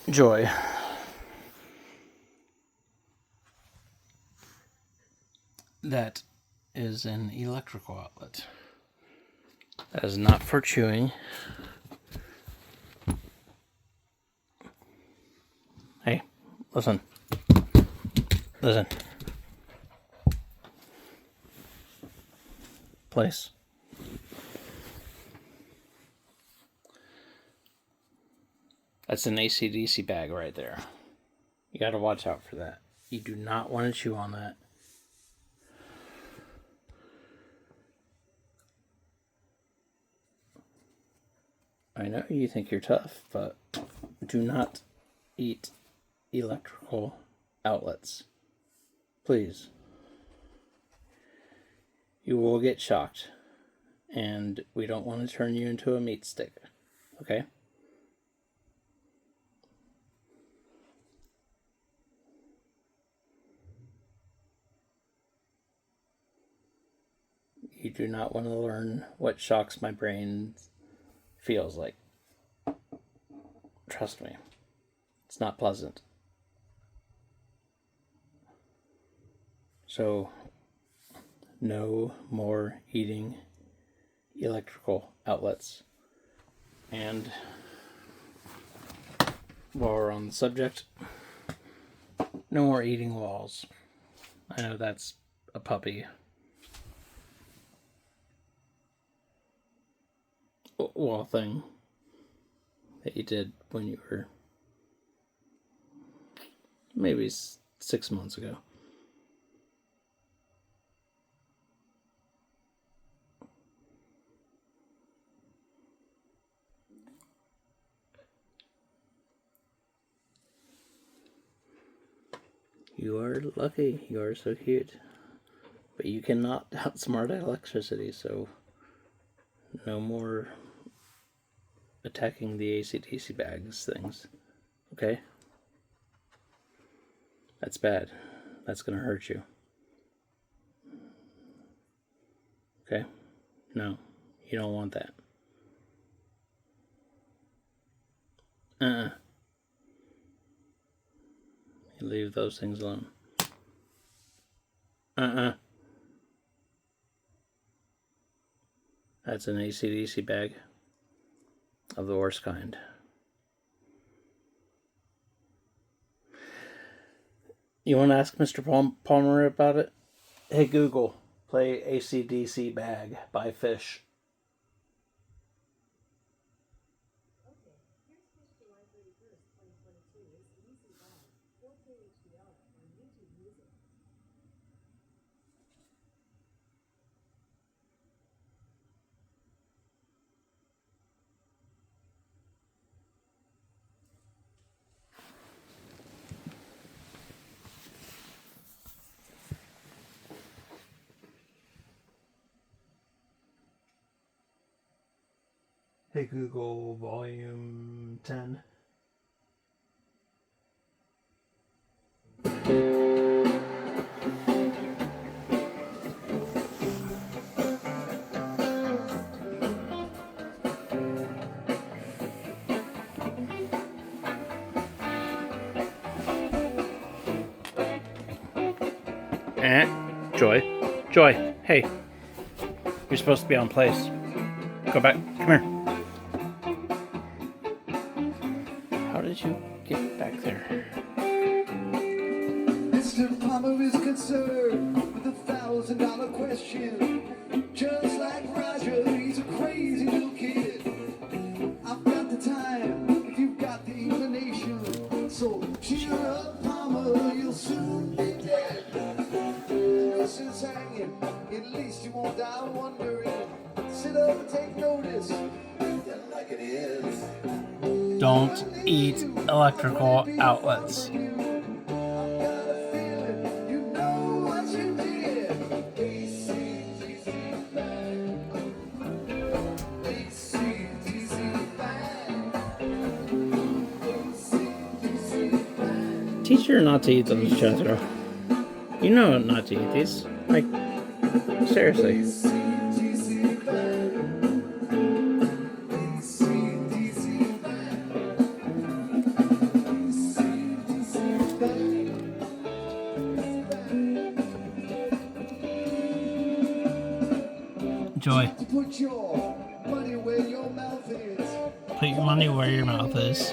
Joy. That is an electrical outlet. That is not for chewing. Hey, listen. Listen. Place. That's an AC/DC bag right there. You gotta watch out for that. You do not want to chew on that. I know you think you're tough, but do not eat electrical outlets. Please. You will get shocked. And we don't want to turn you into a meat stick. Okay? You do not want to learn what shocks my brain feels like. Trust me. It's not pleasant. So, no more eating electrical outlets. And while we're on the subject, no more eating walls. I know that's a puppy wall thing that you did when you were maybe 6 months ago. You are lucky. You are so cute. But you cannot outsmart electricity, so no more attacking the AC/DC bags things. Okay? That's bad. That's gonna hurt you. Okay? No. You don't want that. You leave those things alone. That's an AC/DC bag of the worst kind. You want to ask Mr. Palmer about it? Hey Google, play AC/DC Bag by Phish. Hey Google, volume 10. Joy, hey. You're supposed to be on place. Go back, come here. How did you get back there? Mr. Palmer is concerned with $1,000 question. Just like Roger, he's a crazy little kid. I've got the time if you've got the inclination. So cheer up, Palmer, you'll soon be dead. This is hanging, at least you won't die wondering. Sit up and take notice, like it is. Don't eat electrical outlets. Teach her not to eat those, Jethro. You know not to eat these. Like, seriously. Joy. To put your money where your mouth is. Put your money where your mouth is.